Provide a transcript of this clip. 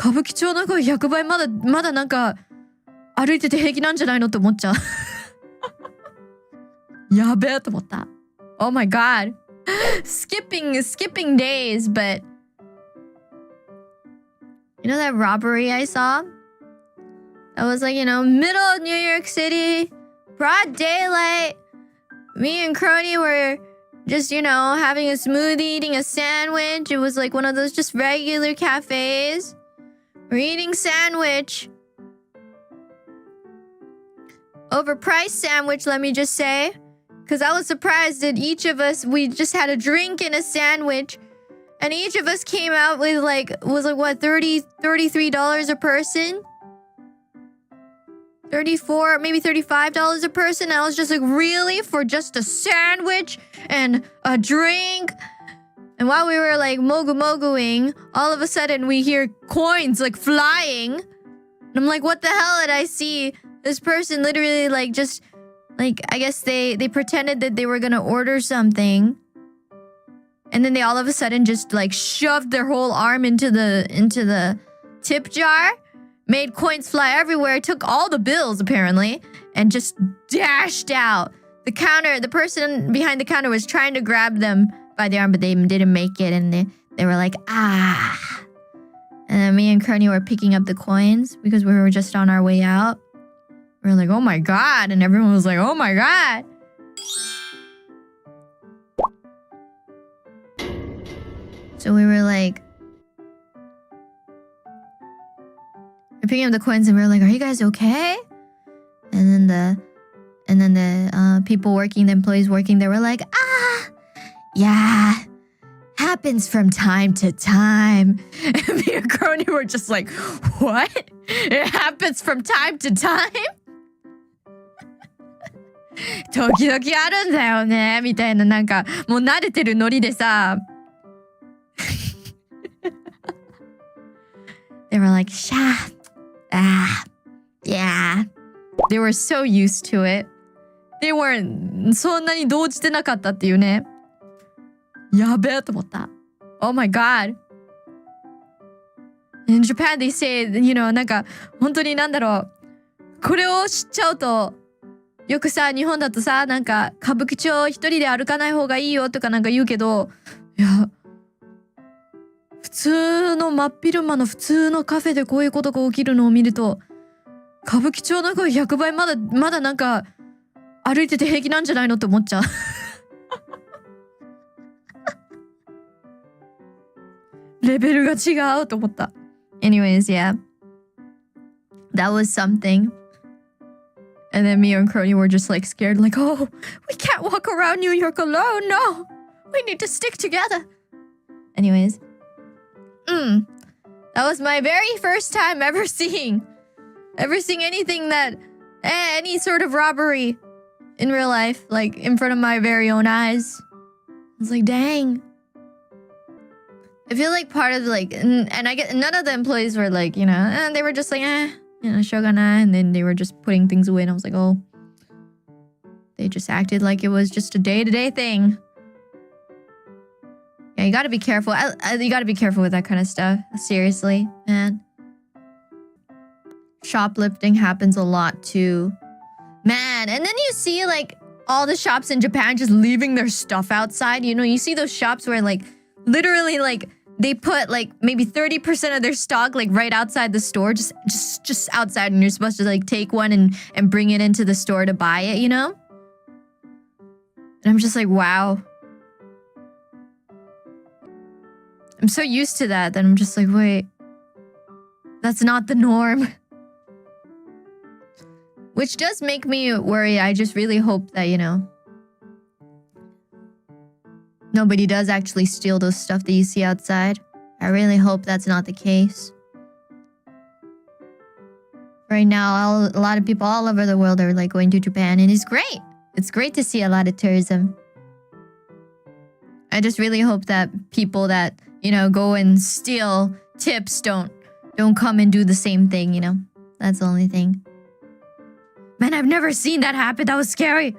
歌舞伎町の声100倍まだなんか歩いてて平気なんじゃないのって思っちゃう。やべえと思った。Oh my god. Skipping days, but you know that robbery I saw? That was like, middle of New York City, broad daylight. Me and Crony were just, having a smoothie, eating a sandwich. It was like one of those just regular cafes. We're eating sandwich. Overpriced sandwich, let me just say. Because I was surprised that each of us, we just had a drink and a sandwich. And each of us came out with what, $33 a person? 34, maybe $35 a person. And I was just like, really? For just a sandwich and a drink? And while we were like moguing, all of a sudden we hear coins like flying. And I'm like, what the hell did I see? This person literally I guess they pretended that they were gonna order something. And then they all of a sudden just shoved their whole arm into the tip jar. Made coins fly everywhere, took all the bills apparently, and just dashed out. The person behind the counter was trying to grab them by the arm, but they didn't make it, and they were like, ah. And then me and Kearney were picking up the coins because we were just on our way out. We were like, oh my god, and everyone was like, oh my god. So we were like, we're picking up the coins and we were like, are you guys okay? And then the people working, the employees working there were like, yeah, happens from time to time. And me and Crony were just like, what? It happens from time to time? 時々あるんだよねみたいな、なんかもう慣れてるノリでさ。They were like, yeah. They were so used to it. They weren't そんなに動じてなかったっていうね。やべえと思った。Oh my god. In Japan they say, なんか本当になんだろう。これを知っちゃうと、よくさ、日本だとさ、なんか歌舞伎町一人で歩かない方がいいよとかなんか言うけど、いや、普通の真っ昼間の普通のカフェでこういうことが起きるのを見ると、歌舞伎町の声100倍まだなんか歩いてて平気なんじゃないのって思っちゃう。レベルが違うと思った。Anyways, yeah. That was something. And then me and Crony were just scared, oh, we can't walk around New York alone, no. We need to stick together. Anyways. That was my very first time ever seeing anything that, any sort of robbery in real life, in front of my very own eyes. I was like, dang. I feel like part of and I get none of the employees were and they were just shoganai, and then they were just putting things away, and I was like, oh, they just acted like it was just a day-to-day thing. Yeah, you gotta be careful. You gotta be careful with that kind of stuff. Seriously, man. Shoplifting happens a lot too. Man, and then you see all the shops in Japan just leaving their stuff outside. You see those shops where literally they put maybe 30% of their stock right outside the store, just outside, and you're supposed to take one and bring it into the store to buy it, And I'm just like, wow. I'm so used to that I'm just like, wait, that's not the norm. Which does make me worry. I just really hope that, nobody does actually steal those stuff that you see outside. I really hope that's not the case. Right now, a lot of people all over the world are going to Japan, and it's great. It's great to see a lot of tourism. I just really hope that people that, go and steal tips don't come and do the same thing, That's the only thing. Man, I've never seen that happen. That was scary.